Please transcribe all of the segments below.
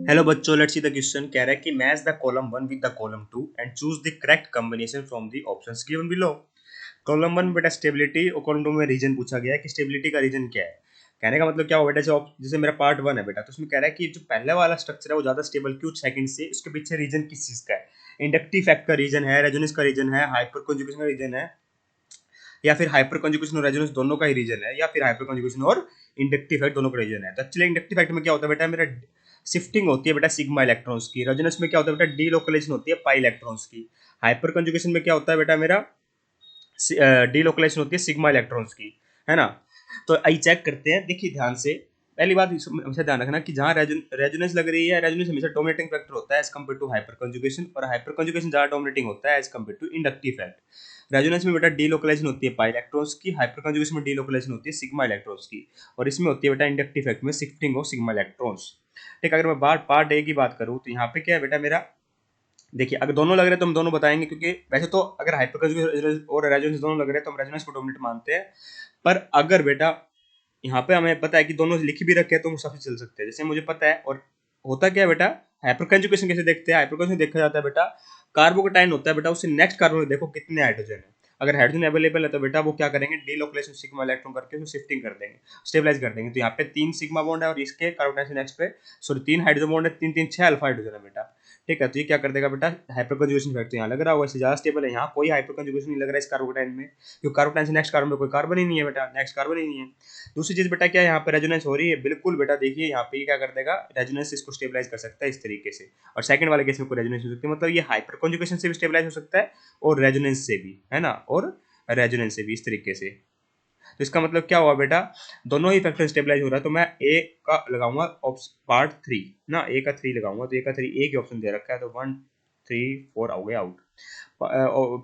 Hello बच्चों, let's see the question. कह रहा है कि match the column one with the column to and choose the correct combination from the options given below. Column one में बेटा stability और column to में reason पूछा गया है कि स्टेबिलिटी का रीजन क्या है। कहने का मतलब क्या हो बेटा, जैसे मेरा पार्ट वन है बेटा, तो उसमें कह रहा है कि जो पहले वाला स्ट्रक्चर है वो ज्यादा स्टेबल क्यों सेकंड से, उसके पीछे रीजन किस चीज का है। इंडक्टिव फैक्ट का रीजन है, रेजोनेंस का रीजन है, हाइपर कंजुगेशन का रीजन है, या फिर हाइपर कंजुगेशन और रेजोनेंस दोनों का ही रीजन है, या फिर हाइपर कंजुगेशन और इंडक्टिव फैक्ट दोनों का रीजन है। तो एक्चुअली इंडक्टिव फैक्ट में क्या होता है बेटा, मेरा शिफ्टिंग होती है बेटा सिग्मा इलेक्ट्रॉन्स की। रेजोनेंस में क्या होता है बेटा, डी लोकलाइजेशन होती है पाई इलेक्ट्रॉन्स की। हाइपर कंजुगेशन में क्या होता है बेटा, मेरा डी लोकलाइजेशन होती है सिग्मा इलेक्ट्रॉन्स की, है ना। तो आई चेक करते हैं, देखिए ध्यान से। पहली बात हमेशा ध्यान रखना कि जहाँ रेजोनेंस लग रही है, रेजोनेंस हमेशा डोमिनेटिंग फैक्टर होता है as compare to hyperconjugation, और हाइपर कंजुगेशन ज्यादा डोमिनेटिंग होता है as compare to inductive fact. Resonance में बेटा डी लोकलाइजेशन होती है पाई इलेक्ट्रॉन्स की, हाइपर कंजुगेशन में डी लोकलाइजेशन होती है सिग्मा इलेक्ट्रॉन्स की, और इसमें होती है बेटा इंडक्टिव फैक्ट में शिफ्टिंग ऑफ सिग्मा इलेक्ट्रॉन्स। ठीक है, अगर मैं पार्ट ए की बात करूँ तो यहाँ पे क्या है बेटा, मेरा देखिए अगर दोनों लग रहे हैं तो हम दोनों बताएंगे, क्योंकि वैसे तो अगर हाइपर और रेजोनेंस दोनों लग रहे हैं तो हम रेजोनेंस को डोमिनेट मानते हैं। पर अगर बेटा यहाँ पे हमें पता है कि दोनों लिख भी रखे हैं तो हम सबसे चल सकते हैं, जैसे मुझे पता है। और होता क्या है बेटा, हाइपर कंजुगेशन कैसे देखते हैं, हाइपर कंजुगेशन देखा जाता है बेटा, कार्बोकेटाइन होता है बेटा, उससे नेक्स्ट कार्बन में देखो कितने हाइड्रोजन है। अगर हाइड्रोजन अवेलेबल है तो बेटा वो क्या करेंगे, डीलोकलाइजेशन सिग्मा इलेक्ट्रॉन करके उसको शिफ्टिंग कर देंगे, स्टेबलाइज कर देंगे। तो यहाँ पे 3 सिग्मा बॉन्ड है और इसके कार्बोकेटाइन से नेक्स्ट पे सॉरी 3 हाइड्रोजन बॉन्ड है, 3 3 6 अल्फा हाइड्रोजन है बेटा। ठीक है, तो ये क्या कर देगा बेटा, हाइपर कंजुगेशन इफेक्ट तो यहाँ लग रहा होगा, इससे ज्यादा स्टेबल है। यहाँ कोई हाइपर कंजुगेशन नहीं लग रहा है इस कार्बोकेटाइन में, क्योंकि कार्बोकेटाइन से नेक्स्ट कार्बन में कोई कार्बन ही नहीं है बेटा, नेक्स्ट कार्बन ही नहीं है। दूसरी चीज बेटा क्या है, यहाँ पे रेजोनेंस हो रही है, बिल्कुल बेटा देखिए यहाँ पे क्या कर देगा, रेजोनेंस इसको स्टेबलाइज कर सकता है इस तरीके से। और सेकंड वाले केस में कोई रेजोनेंस हो सकती है, मतलब ये हाइपर कंजुगेशन से भी स्टेबलाइज हो सकता है और रेजोनेंस से भी, है ना, और रेजोनेंस से भी इस तरीके से। तो इसका मतलब क्या हुआ बेटा, दोनों ही फैक्टर स्टेबलाइज हो रहा है। तो मैं ए का लगाऊंगा पार्ट थ्री ना, ए का थ्री लगाऊंगा, तो ए का थ्री, ए की ऑप्शन दे रखा है, तो 1 3 4 हो गए आउट।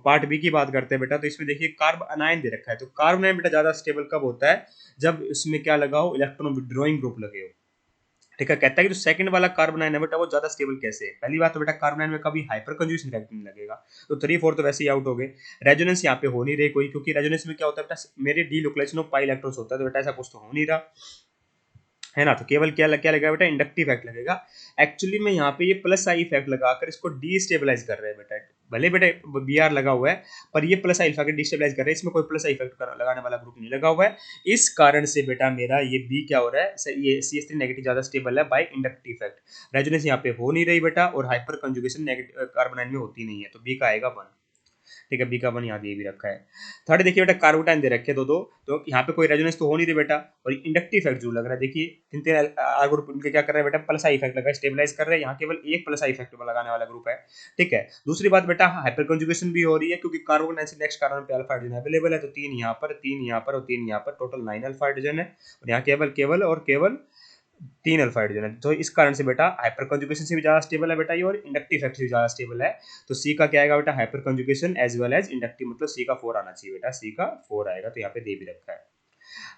पार्ट बी की बात करते हैं बेटा, तो इसमें देखिए कार्ब अनायन दे रखा है। तो कार्ब अनायन बेटा ज्यादा स्टेबल कब होता है, जब इसमें क्या लगा हो, इलेक्ट्रॉन विड्रॉइंग ग्रुप लगे हो। ठीक है, कहता है कि जो सेकंड वाला कार्बन आयन है बेटा वो ज्यादा स्टेबल कैसे है। पहली बात तो बेटा कार्बन आयन में कभी हाइपर कंजुगेशन इफेक्ट नहीं लगेगा, तो 3 4 तो वैसे ही आउट हो गए। रेजोनेंस यहाँ पे हो नहीं रही कोई, क्योंकि रेजोनेंस में क्या होता है बेटा, मेरे delocalisation of pi electrons होता है, तो बेटा ऐसा कुछ तो हो नहीं रहा, है ना। तो केवल क्या लगेगा बेटा, इंडक्टिव इफेक्ट लगेगा। एक्चुअली में यहाँ पे ये प्लस आई इफेक्ट लगाकर इसको डीस्टेबलाइज कर रहे हैं बेटा। भले बेटे बी आर लगा हुआ है, पर ये प्लस आई इफेक्ट डिस्टेबलाइज कर रहे हैं, इसमें कोई प्लस आई इफेक्ट लगाने वाला ग्रुप नहीं लगा हुआ है। इस कारण से बेटा मेरा ये बी क्या हो रहा है, ये CH3 नेगेटिव ज्यादा स्टेबल है बाय इंडक्टिव इफेक्ट। रेजोनेंस यहाँ पे हो नहीं रही बेटा, और हाइपर कंजुगेशन नेगेटिव कार्बन में होती नहीं है, तो बी का आएगा 1। ठीक है, बी का 1 यहाँ दे भी रखा है। थर्ड देखिए बेटा, कार्बोटाइन दे रखे दो, तो यहाँ पे कोई रेजोनेंस तो हो नहीं रही बेटा, और इंडक्टिव इफेक्ट जो लग रहा है, देखिए तीन तीन आर ग्रुप उनके क्या कर रहे हैं बेटा, प्लस आई इफेक्ट लगा स्टेबलाइज कर रहे हैं। यहाँ केवल एक प्लस आई इफेक्ट लगाने वाला ग्रुप है। ठीक है, दूसरी बात बेटा, हाइपर कंजुगेशन भी हो रही है, क्योंकि कार्बोटाइन से नेक्स्ट कार्बन पे अल्फा हाइड्रोजन अवेलेबल है, तो 3 यहाँ पर, 3 यहाँ पर और 3 यहाँ पर, टोटल 9 अल्फा हाइड्रोजन है। और यहाँ केवल केवल और केवल 3 अल्फा हाइड्रोजन है। तो इस कारण से बेटा हाइपर कंजुगेशन से भी ज्यादा स्टेबल है बेटा ये, और इंडक्टिव इफेक्ट से भी ज्यादा स्टेबल है। तो सी का क्या आएगा बेटा, hyperconjugation as well as inductive, मतलब सी का 4 आना चाहिए बेटा, सी का 4 आएगा। तो यहाँ पे दे भी रखा है।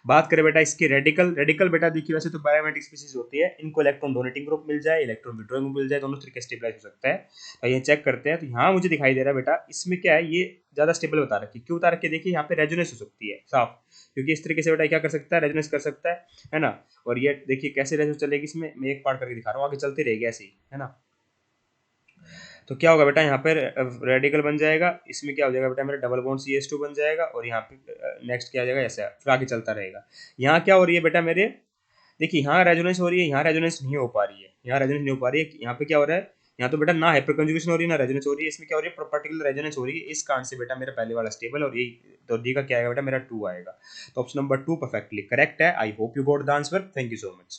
बात करें बेटा इसकी रेडिकल, रेडिकल बेटा देखिए वैसे तो बायोमेट्रिक स्पीसीज होती है, इनको इलेक्ट्रॉन डोनेटिंग ग्रुप मिल जाए, इलेक्ट्रॉन विड्रॉइंग ग्रुप मिल जाए, दोनों तरीके स्टेबलाइज हो सकता है। तो ये चेक करते हैं, तो यहाँ मुझे दिखाई दे रहा है बेटा, इसमें क्या है, ये ज्यादा स्टेबल बता रखी है। क्यों बता रखी है, देखिए यहाँ पे रेजोनेंस हो सकती है साफ, क्योंकि इस तरीके से बेटा क्या कर सकता है, रेजोनेंस कर सकता है ना। और ये देखिए कैसे रेजोनेंस चलेगी, इसमें मैं एक पार्ट करके दिखा रहा हूँ, आगे चलती रहेगी ऐसे ही, है ना। तो क्या होगा बेटा, यहाँ पे रेडिकल बन जाएगा, इसमें क्या हो जाएगा बेटा, मेरा डबल बॉन्ड CH2 बन जाएगा, और यहाँ पे नेक्स्ट क्या आ जाएगा, ऐसे फिर आगे चलता रहेगा। यहाँ क्या हो रही है बेटा मेरे, देखिए यहाँ रेजोनेंस हो रही है, यहाँ रेजोनेंस नहीं हो पा रही है, यहाँ रेजोनेंस नहीं हो पा रही है। यहाँ पे क्या हो रहा है, यहाँ तो बेटा ना हाइपर कंजुगेशन हो रही है ना रेजोनेंस हो रही है, इसमें क्या हो रही है, पर्टिकुलर रेजोनेंस हो रही है। इस कारण से बेटा मेरा पहले वाला स्टेबल, और यही तो डी का क्या आएगा बेटा, मेरा 2 आएगा। तो ऑप्शन नंबर 2 परफेक्टली करेक्ट है। I hope you got the answer, thank you so much.